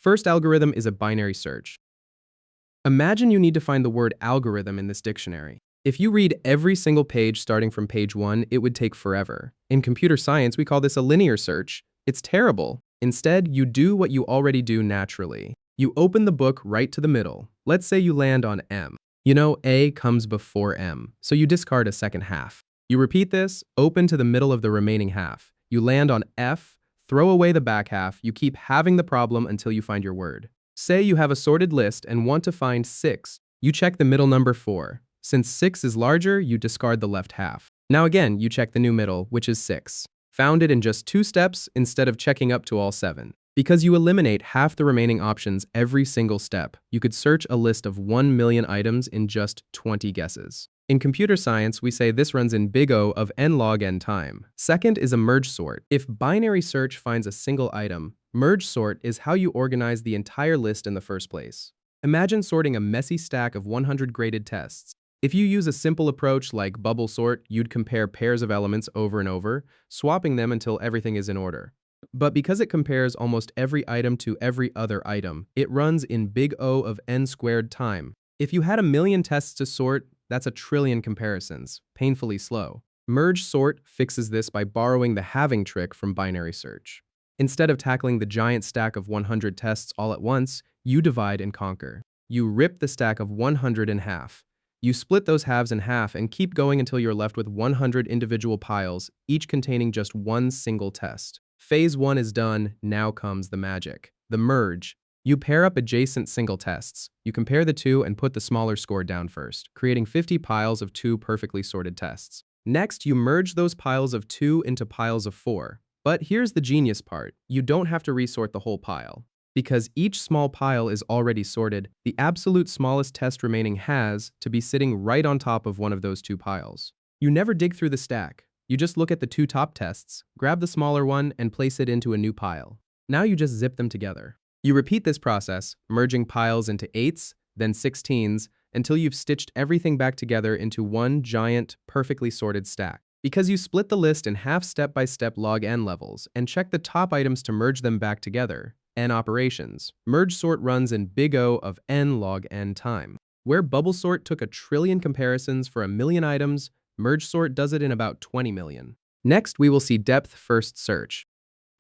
First algorithm is a binary search. Imagine you need to find the word algorithm in this dictionary. If you read every single page starting from page 1, it would take forever. In computer science, we call this a linear search. It's terrible. Instead, you do what you already do naturally. You open the book right to the middle. Let's say you land on M. You know A comes before M, so you discard a second half. You repeat this, open to the middle of the remaining half. You land on F, throw away the back half, you keep having the problem until you find your word. Say you have a sorted list and want to find 6. You check the middle number 4. Since 6 is larger, you discard the left half. Now again, you check the new middle, which is 6. Found it in just 2 steps instead of checking up to all 7. Because you eliminate half the remaining options every single step, you could search a list of 1 million items in just 20 guesses. In computer science, we say this runs in big O of n log n time. Second is a merge sort. If binary search finds a single item, merge sort is how you organize the entire list in the first place. Imagine sorting a messy stack of 100 graded tests. If you use a simple approach like bubble sort, you'd compare pairs of elements over and over, swapping them until everything is in order. But because it compares almost every item to every other item, it runs in big O of n squared time. If you had 1,000,000 tests to sort, that's 1,000,000,000,000 comparisons, painfully slow. Merge sort fixes this by borrowing the halving trick from binary search. Instead of tackling the giant stack of 100 tests all at once, you divide and conquer. You rip the stack of 100 in half. You split those halves in half and keep going until you're left with 100 individual piles, each containing just one single test. Phase 1 is done, now comes the magic. The merge. You pair up adjacent single tests. You compare the two and put the smaller score down first, creating 50 piles of 2 perfectly sorted tests. Next, you merge those piles of 2 into piles of 4. But here's the genius part. You don't have to resort the whole pile. Because each small pile is already sorted, the absolute smallest test remaining has to be sitting right on top of one of those 2 piles. You never dig through the stack. You just look at the 2 top tests, grab the smaller one, and place it into a new pile. Now you just zip them together. You repeat this process, merging piles into 8s, then 16s, until you've stitched everything back together into one giant, perfectly sorted stack. Because you split the list in half step-by-step log n levels and check the top items to merge them back together, n operations, merge sort runs in big O of n log n time. Where bubble sort took 1,000,000,000,000 comparisons for 1,000,000 items, merge sort does it in about 20 million. Next, we will see depth-first search.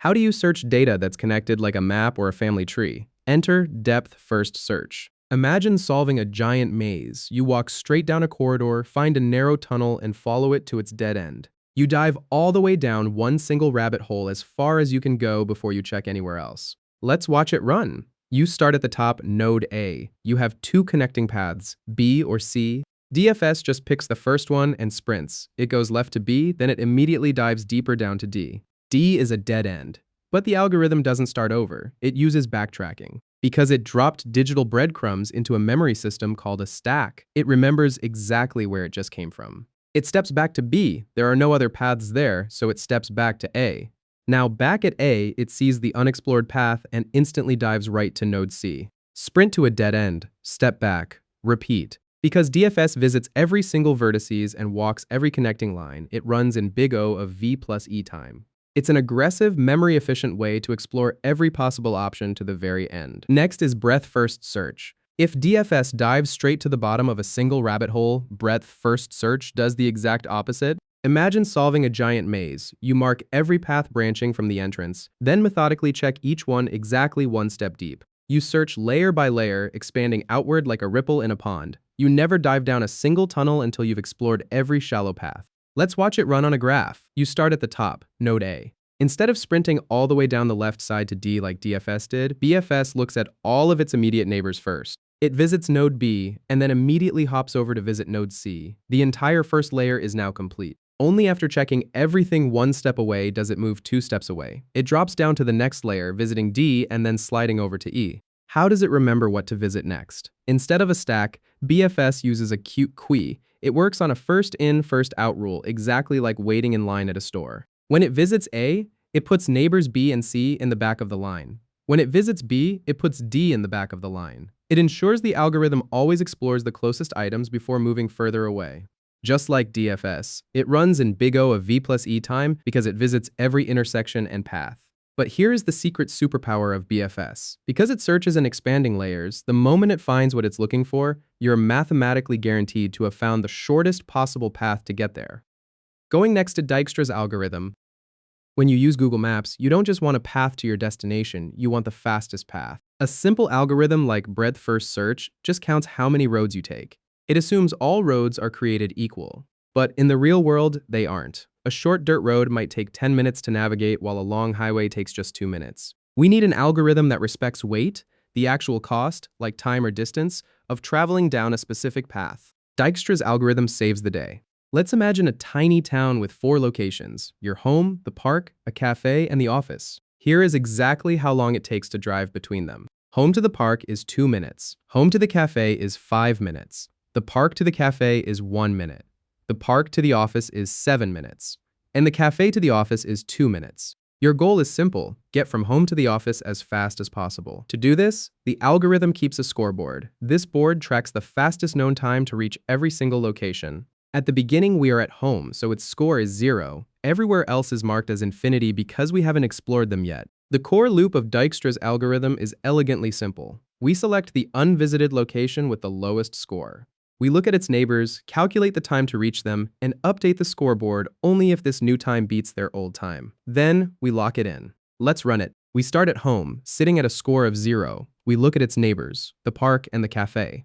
How do you search data that's connected like a map or a family tree? Enter depth-first search. Imagine solving a giant maze. You walk straight down a corridor, find a narrow tunnel, and follow it to its dead end. You dive all the way down one single rabbit hole as far as you can go before you check anywhere else. Let's watch it run. You start at the top, node A. You have 2 connecting paths, B or C. DFS just picks the first one and sprints. It goes left to B, then it immediately dives deeper down to D. D is a dead end. But the algorithm doesn't start over. It uses backtracking. Because it dropped digital breadcrumbs into a memory system called a stack, it remembers exactly where it just came from. It steps back to B. There are no other paths there, so it steps back to A. Now back at A, it sees the unexplored path and instantly dives right to node C. Sprint to a dead end, step back, repeat. Because DFS visits every single vertices and walks every connecting line, it runs in big O of V plus E time. It's an aggressive, memory-efficient way to explore every possible option to the very end. Next is breadth-first search. If DFS dives straight to the bottom of a single rabbit hole, breadth-first search does the exact opposite. Imagine solving a giant maze. You mark every path branching from the entrance, then methodically check each one exactly one step deep. You search layer by layer, expanding outward like a ripple in a pond. You never dive down a single tunnel until you've explored every shallow path. Let's watch it run on a graph. You start at the top, node A. Instead of sprinting all the way down the left side to D like DFS did, BFS looks at all of its immediate neighbors first. It visits node B, and then immediately hops over to visit node C. The entire first layer is now complete. Only after checking everything one step away does it move 2 steps away. It drops down to the next layer, visiting D and then sliding over to E. How does it remember what to visit next? Instead of a stack, BFS uses a cute queue. It works on a first-in, first-out rule, exactly like waiting in line at a store. When it visits A, it puts neighbors B and C in the back of the line. When it visits B, it puts D in the back of the line. It ensures the algorithm always explores the closest items before moving further away. Just like DFS, it runs in big O of V plus E time because it visits every intersection and path. But here is the secret superpower of BFS. Because it searches and expanding layers, the moment it finds what it's looking for, you're mathematically guaranteed to have found the shortest possible path to get there. Going next to Dijkstra's algorithm, when you use Google Maps, you don't just want a path to your destination, you want the fastest path. A simple algorithm like breadth first search just counts how many roads you take. It assumes all roads are created equal. But in the real world, they aren't. A short dirt road might take 10 minutes to navigate while a long highway takes just 2 minutes. We need an algorithm that respects weight, the actual cost, like time or distance, of traveling down a specific path. Dijkstra's algorithm saves the day. Let's imagine a tiny town with 4 locations: your home, the park, a cafe, and the office. Here is exactly how long it takes to drive between them. Home to the park is 2 minutes. Home to the cafe is 5 minutes. The park to the cafe is 1 minute. The park to the office is 7 minutes. And the cafe to the office is 2 minutes. Your goal is simple: get from home to the office as fast as possible. To do this, the algorithm keeps a scoreboard. This board tracks the fastest known time to reach every single location. At the beginning, we are at home, so its score is 0. Everywhere else is marked as infinity because we haven't explored them yet. The core loop of Dijkstra's algorithm is elegantly simple. We select the unvisited location with the lowest score. We look at its neighbors, calculate the time to reach them, and update the scoreboard only if this new time beats their old time. Then, we lock it in. Let's run it. We start at home, sitting at a score of 0. We look at its neighbors, the park and the cafe.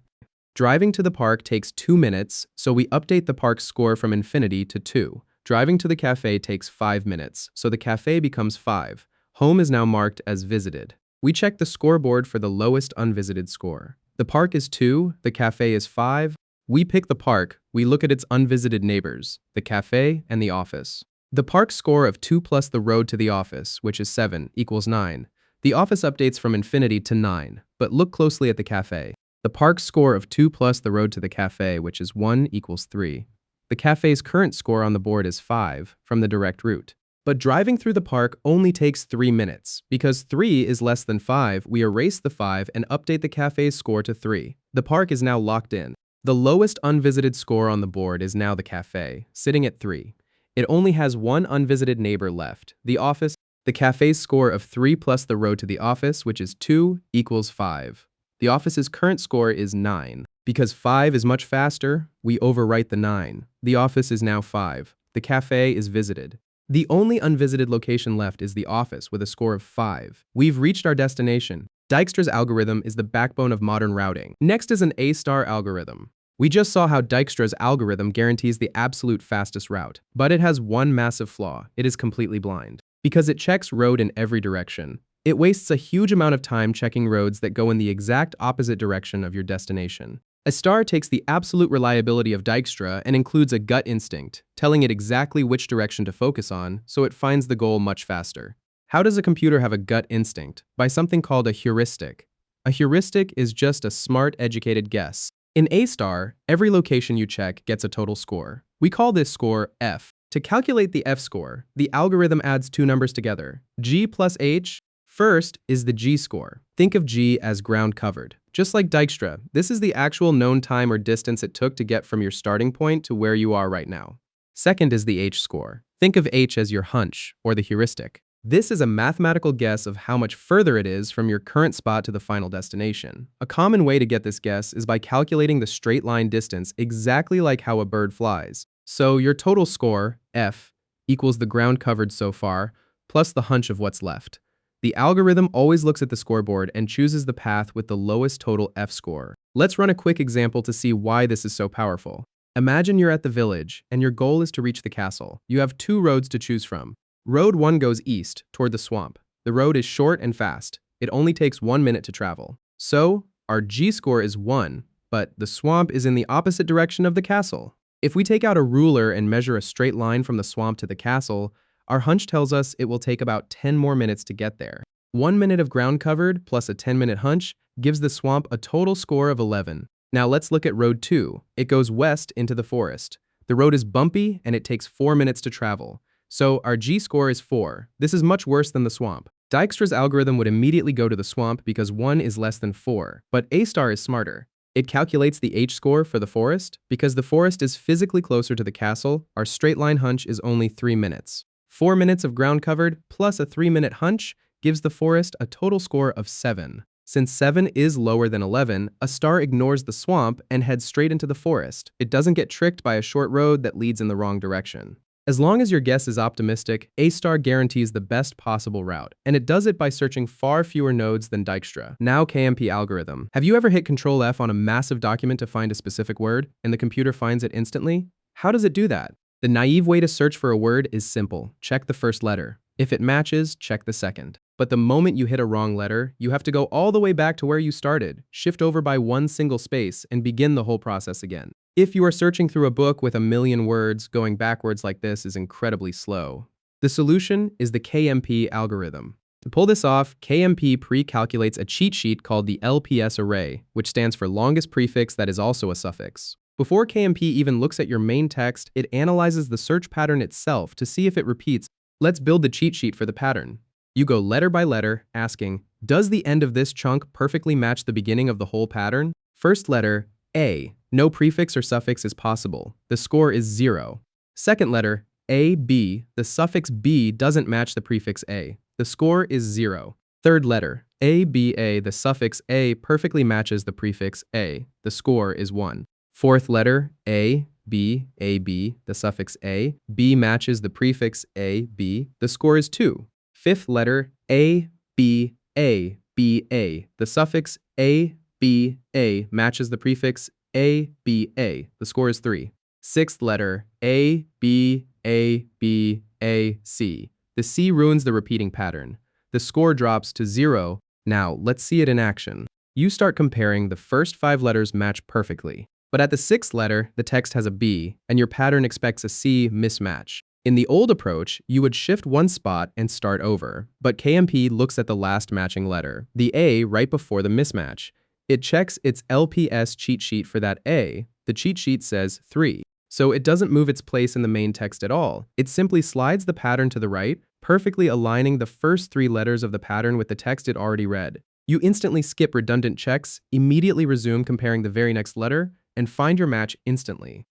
Driving to the park takes 2 minutes, so we update the park's score from infinity to 2. Driving to the cafe takes 5 minutes, so the cafe becomes 5. Home is now marked as visited. We check the scoreboard for the lowest unvisited score. The park is 2, the cafe is 5. We pick the park, we look at its unvisited neighbors, the cafe and the office. The park score of 2 plus the road to the office, which is 7, equals 9. The office updates from infinity to 9, but look closely at the cafe. The park score of 2 plus the road to the cafe, which is 1, equals 3. The cafe's current score on the board is 5 from the direct route. But driving through the park only takes 3 minutes. Because 3 is less than 5, we erase the 5 and update the cafe's score to 3. The park is now locked in. The lowest unvisited score on the board is now the cafe, sitting at 3. It only has one unvisited neighbor left, the office. The cafe's score of 3 plus the road to the office, which is 2, equals 5. The office's current score is 9. Because 5 is much faster, we overwrite the 9. The office is now 5. The cafe is visited. The only unvisited location left is the office with a score of 5. We've reached our destination. Dijkstra's algorithm is the backbone of modern routing. Next is an A-star algorithm. We just saw how Dijkstra's algorithm guarantees the absolute fastest route. But it has one massive flaw: it is completely blind. Because it checks road in every direction, it wastes a huge amount of time checking roads that go in the exact opposite direction of your destination. A star takes the absolute reliability of Dijkstra and includes a gut instinct, telling it exactly which direction to focus on, so it finds the goal much faster. How does a computer have a gut instinct? By something called a heuristic. A heuristic is just a smart, educated guess. In A-star, every location you check gets a total score. We call this score F. To calculate the F score, the algorithm adds 2 numbers together, G plus H. First is the G score. Think of G as ground covered. Just like Dijkstra, this is the actual known time or distance it took to get from your starting point to where you are right now. Second is the H score. Think of H as your hunch, or the heuristic. This is a mathematical guess of how much further it is from your current spot to the final destination. A common way to get this guess is by calculating the straight line distance exactly like how a bird flies. So your total score, F, equals the ground covered so far, plus the hunch of what's left. The algorithm always looks at the scoreboard and chooses the path with the lowest total F score. Let's run a quick example to see why this is so powerful. Imagine you're at the village, and your goal is to reach the castle. You have 2 roads to choose from. Road 1 goes east, toward the swamp. The road is short and fast. It only takes 1 minute to travel. So, our G score is 1, but the swamp is in the opposite direction of the castle. If we take out a ruler and measure a straight line from the swamp to the castle, our hunch tells us it will take about 10 more minutes to get there. 1 minute of ground covered plus a 10-minute hunch gives the swamp a total score of 11. Now let's look at road 2. It goes west into the forest. The road is bumpy and it takes 4 minutes to travel. So our G score is 4. This is much worse than the swamp. Dijkstra's algorithm would immediately go to the swamp because 1 is less than 4. But A-star is smarter. It calculates the H score for the forest. Because the forest is physically closer to the castle, our straight line hunch is only 3 minutes. 4 minutes of ground covered plus a 3-minute hunch gives the forest a total score of 7. Since 7 is lower than 11, a star ignores the swamp and heads straight into the forest. It doesn't get tricked by a short road that leads in the wrong direction. As long as your guess is optimistic, A star guarantees the best possible route, and it does it by searching far fewer nodes than Dijkstra. Now KMP algorithm. Have you ever hit Control F on a massive document to find a specific word, and the computer finds it instantly? How does it do that? The naive way to search for a word is simple. Check the first letter. If it matches, check the second. But the moment you hit a wrong letter, you have to go all the way back to where you started, shift over by one single space, and begin the whole process again. If you are searching through a book with 1,000,000 words, going backwards like this is incredibly slow. The solution is the KMP algorithm. To pull this off, KMP pre-calculates a cheat sheet called the LPS array, which stands for longest prefix that is also a suffix. Before KMP even looks at your main text, it analyzes the search pattern itself to see if it repeats. Let's build the cheat sheet for the pattern. You go letter by letter, asking, does the end of this chunk perfectly match the beginning of the whole pattern? First letter, A. No prefix or suffix is possible. The score is 0. Second letter, A, B. The suffix B doesn't match the prefix A. The score is 0. Third letter, A, B, A. The suffix A perfectly matches the prefix A. The score is 1. Fourth letter, A, B, A, B. The suffix A. B matches the prefix A, B. The score is 2. Fifth letter, A, B, A, B, A. The suffix A, B, A matches the prefix A, B, A. The score is 3. Sixth letter, A, B, A, B, A, C. The C ruins the repeating pattern. The score drops to 0. Now, let's see it in action. You start comparing. The first 5 letters match perfectly. But at the 6th letter, the text has a B, and your pattern expects a C mismatch. In the old approach, you would shift one spot and start over, but KMP looks at the last matching letter, the A right before the mismatch. It checks its LPS cheat sheet for that A. The cheat sheet says 3, so it doesn't move its place in the main text at all. It simply slides the pattern to the right, perfectly aligning the first 3 letters of the pattern with the text it already read. You instantly skip redundant checks, immediately resume comparing the very next letter, and find your match instantly.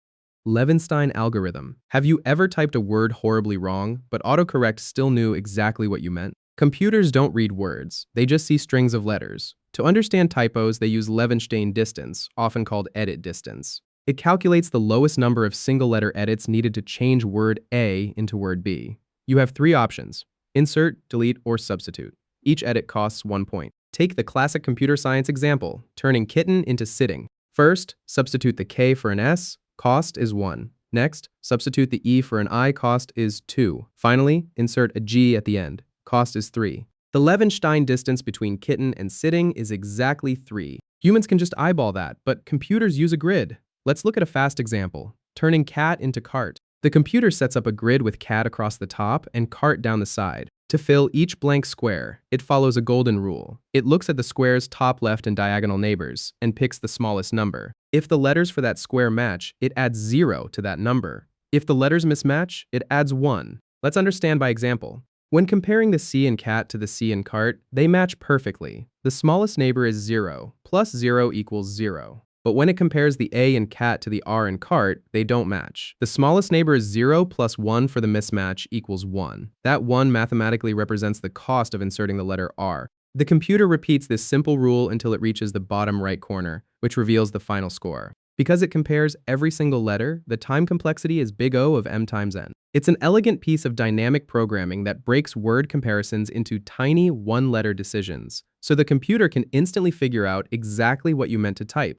Levenshtein algorithm. Have you ever typed a word horribly wrong, but autocorrect still knew exactly what you meant? Computers don't read words, they just see strings of letters. To understand typos, they use Levenshtein distance, often called edit distance. It calculates the lowest number of single-letter edits needed to change word A into word B. You have 3 options: insert, delete, or substitute. Each edit costs 1 point. Take the classic computer science example, turning kitten into sitting. First, substitute the K for an S. Cost is 1. Next, substitute the E for an I. Cost is 2. Finally, insert a G at the end. Cost is 3. The Levenshtein distance between kitten and sitting is exactly 3. Humans can just eyeball that, but computers use a grid. Let's look at a fast example, turning cat into cart. The computer sets up a grid with cat across the top and cart down the side. To fill each blank square, it follows a golden rule. It looks at the square's top left and diagonal neighbors and picks the smallest number. If the letters for that square match, it adds 0 to that number. If the letters mismatch, it adds 1. Let's understand by example. When comparing the C in cat to the C in cart, they match perfectly. The smallest neighbor is 0, plus 0 equals 0. But when it compares the A in cat to the R in cart, they don't match. The smallest neighbor is 0 plus 1 for the mismatch equals 1. That 1 mathematically represents the cost of inserting the letter R. The computer repeats this simple rule until it reaches the bottom right corner, which reveals the final score. Because it compares every single letter, the time complexity is big O of m times n. It's an elegant piece of dynamic programming that breaks word comparisons into tiny one-letter decisions, so the computer can instantly figure out exactly what you meant to type.